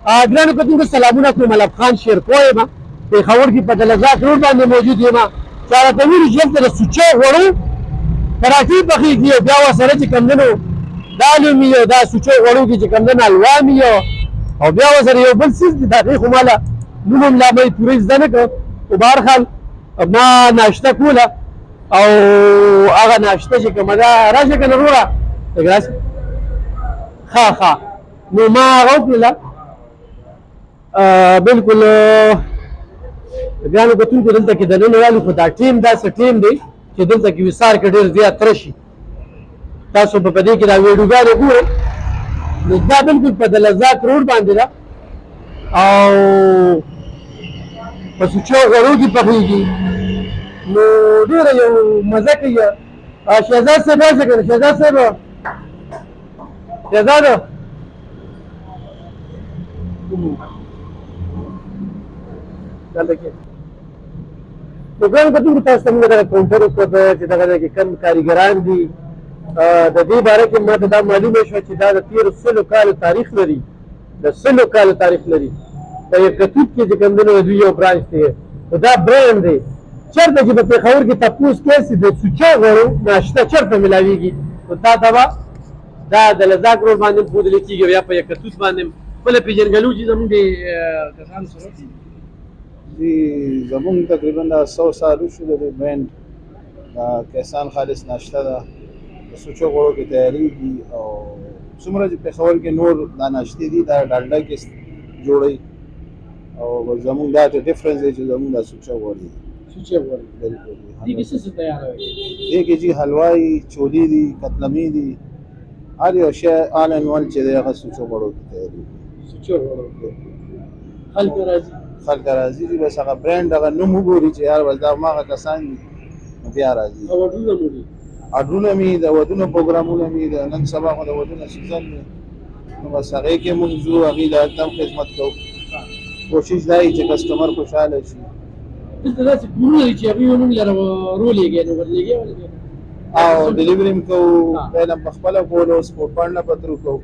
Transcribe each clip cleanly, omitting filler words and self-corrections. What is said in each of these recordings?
ګرانو کتونکو سلامونه کوم ملک خان شیرپور یم پېښور کې په دلزاک روډ باندې موجود یم چې راته ویلي چې دلته د سوچو غوړو پراټې پخېږي او بیا ورسره چې کوم دی نو دا الومي او دا سوچو غوړو کې چې کوم دی نو حلوا مي او بیا ورسره یو بل څیز دي د هغې خو ما له نوم هم لا به یې پوره زده نه کړ خو بهرحال ما ناشته کوله او هغه ناشته چې کومه ده راشه که نه وروره لږ راسه ښه نو ما هغه وکړله بالکل ګرانو کتونکو دلته کې دننه والو خو دا ټیم داسې ټیم دی چې دلته کې وصار کې ډېر زیات رشي تاسو به په دې کې دا ویډیوګانې ګورئ نو دا بالکل په دلزاک روډ باندې ده او په سوچو غړو کې پخېږي نو ډېره یو مزه کوي شهزاد صاحب راشه که نه شهزاد صاحب شهزاد دلته کې نو ګرانو کتونکو تاسو ته موږ دغه کاونټر وکړه چې دغه ځای کې کوم کارګران دي د دې باره کې ماته دا معلومه شوه چې دا د تېرو 100 کالو تاریخ لري د 100 کالو تاریخ لري په یکتوت کې چې کوم دی نو د دوی یو برانچ دی نو دا برانډ دی چېرته چې په پېښور کې تپوس کوې چې د سوچو غوړو ناشته چېرته میلاویږي نو تا ته به دا د لزاک روډ باندې هم ښودلی کېږي یا په یکتوت باندې هم خپله پېژنګلو چې زموږ د کسانو سره جی زمونږ تقریبا 100 سال وشو د دې برانډ دا کیسان خالص ناشته ده د سوچو غوړو کې تیارېږي او څومره چې پېښور کې نور دا ناشتې دي دا ډالډا کې جوړوي او زمونږ دا ډفرنس دی چې زمونږ دا سوچو غوړ دي سوچو غوړ بالکل دې کې څه تیاروي دې کې جی حلوای چولی دي قتلمي دي هر یو شی آل ان ون چې دی هغه سوچو غوړو کې تیارېږي سوچو غوړو خلک راځي خلک راځي چې بس هغه برانډ هغه نوم وګوري چې یار بس دا هماغه کسان دي نو بیا راځي اډرونه مې د ودونو پروګرامونه مې د نن سبا خو د ودونو سیزن دی نو بس هغې کې مونږ ځو هغې د هلته هم خدمت کوو کوشش دا وي چې کسټمر خوشحاله شي دلته داسې کورونه دي چې هغوی مونږ لره رولېږي نو ورلېږي او ډلیوري هم کوو پهله په خپله کولو سپورټ پاڼ نه پترو کوو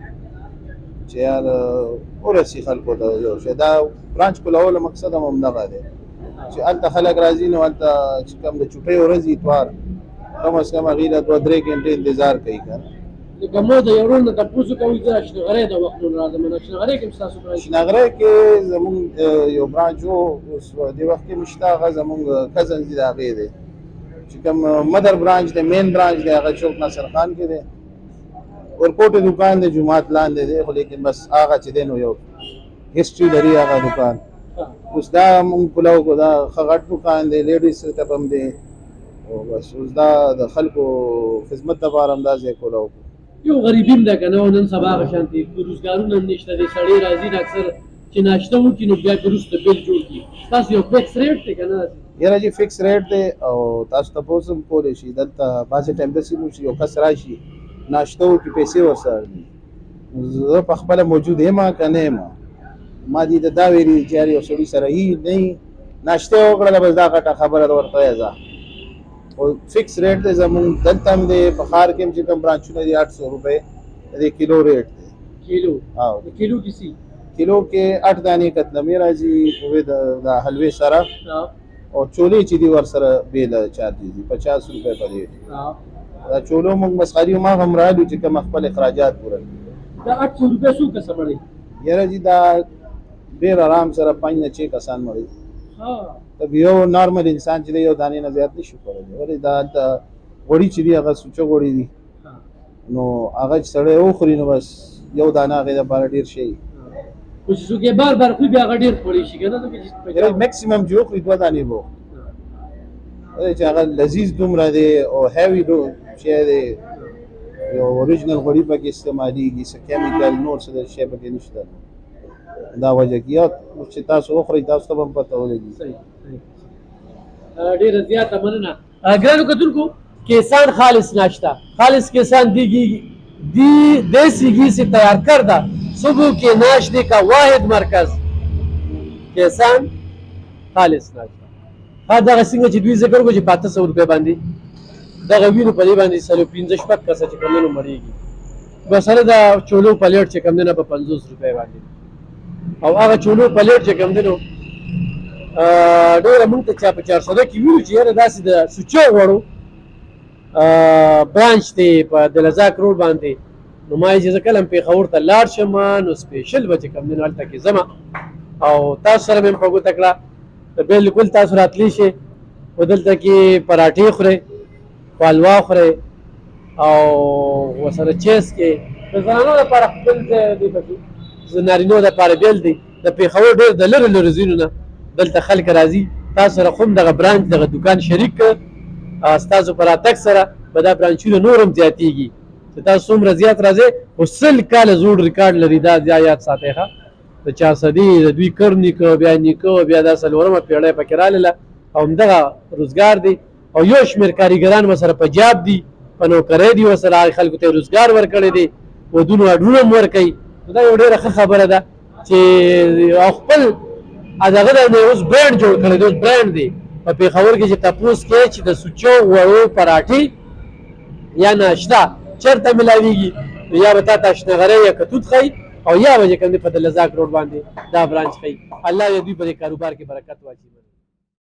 چې یار ورسي خلکو ته یو شی دا برانچ کولولو مقصد هم همدغه دی چې هلته خلک راځي نو هلته چې کوم د چوټۍ ورځي اتوار کم از کم هغې له 2-3 غنټې انتظار کوي که لکه ما د یو ورور نه تپوس وکوئ زه اشنغرۍ د وختونو راځم اشنغرۍ کې هم ستاسو برانچ اشنغرۍ کې زمونږ یو برانچ و اوس دې وخت کې مشته هغه زمونږ کزن دي د هغې دی چې کوم مدر برانچ دی مین برانچ دی هغه چوک ناصر خان کې دی ورکوټ دکان دی جمعات لاندې دی خو لیکن بس هغه چې دی نو یو هسټري لري هغه دکان اوس دا مونږ پلو کو دا ښه غټ دکان دی لیډیز ټپ هم دی او بس اوس دا د خلکو خدمت دپاره هم دا ځای کولو یو غریبي هم ده که نه نن سبا هغه شانتې روزګارونه هم نشته دی سړی راځي د اکثر چې ناشته وکړي نو بیا وروسته بیل جوړ کړي تاسو یو فکس ریټ دی که نه یاره جی فکس ریټ دی او تاسو تپوس هم کولی شي دلته بعضې ټایم داسې وشي یو کس راشي ناشته وکړي پیسې ورسره دي زه په خپله موجود یم که نه یم ما دې ته دا ویلي چې یار یو سړي سره هي نه ناشته وکړله بس دا غټه خبره ده ورته وایه ځه او فکس ریټ دی زمونږ دلته هم دی په ښار کې هم چې کوم برانچونه دي 800 روپۍ د کیلو ریټ دی کیلو کیلو کسی کیلو کې 8 دانې قتلمي راځي د حلوې سره او چولې چې دي ورسره بېل چارجز دي 50 روپۍ په ریټ دا چولو موږ مسخري ما هم رالو چې کوم خپل اخراجات پوره دا 800 روپۍ څو کسه مړی یاره جی دا ډېر آرام سره 5 نه 6 کسان مړی طب یو نارمل انسان چې یو دانې نه زیات نشي کولی ولې دا غوړي چې دي هغه سوچه غوړي دي نو هغه چې سړی وخوري نو بس یو دانه هغې دپاره ډېر شي خو چې څوک یې بار بار خوري بیا هغه ډېر خوړی شي که نه میکسیمم چې وخوري 2 دانې به چې هغه لذیذ دومره دی او هیوي شی دی یو اوریجنل غوړي پکې استعمالیږي څه کیمیکل نور څه شی پکې نشته دا وجه کې چې تاسو وخورئ تاسو ته به هم پته ولګي ډېره زیاته مننه ګرانو کتونکو کیسان خالص ناشتہ خالص کیسان دیسی घी से तैयार करदा सुबह के नाश्ते का वाहिद मरकज کیسان خالص ناشتہ دغه څنګه چې دوی ذکر وکړو چې 500 روپۍ باندې دغه وینو په دې باندې 15 شپږ کسه چې کوم نو مړیږي بس سره دا چولو پلیټ چې کوم نه په 50 روپۍ باندې او هغه چولو پلیټ چې کوم دی نو ډېره مونږ ته چا په 400 کې ویلو چې یاره داسې د سوچو غواړو برانچ دی په دلزاک روډ باندې. نو ما یې چې زه کله هم پېښور ته لاړ شم نو سپېشل به چې کوم دی نو هلته کې ځمه او تاسو سره مې په ګوته کړه. بلکل تاسو راتلی شئ او دلته کې پراټې خورئ، حلوا خورئ او ورسره چیس کې. د زنانو لپاره خپل ځای دی پکې، د نارینو لپاره بېل دی. د پېښور ډېر د لرې لرې ځایونو نه دلته خلک راځي. تاسو سره خو هم دغه برانچ دغه دوکان شریک کړ، ستاسو په راتګ سره به دا برانچونه نور هم زیاتېږي چې تاسو څومره زیات راځئ. خو 100 کاله زوړ ریکارډ لري، دا یاد ساتئ ښه. د 400 د دوی کر نیکه بیا نیکه بیا دا 4مه پېړۍ پکې راغله او همدغه روزګار دی. او یو شمېر کاریګران ورسره په جاب دي، په نوکرۍ دي، ورسره هغې خلکو ته یې روزګار ورکړی دی، ودونو اډرونه هم ورکوي. نو دا یو ډېره ښه خبره ده چې او خپل دغه دی اوس برانډ جوړ کړی دی. اوس برانډ دی په پېښور کې چې تپوس کوې چې د سوچو وړو پراټې یا ناشته چېرته میلاویږي، نو یا به تا ته اشنغرۍ یا کتوت ښایي او یا به چې کوم دی په دلزاک روډ باندې دا برانچ ښایي. الله دې دوی په دې کاروبار کې برکت واچوي.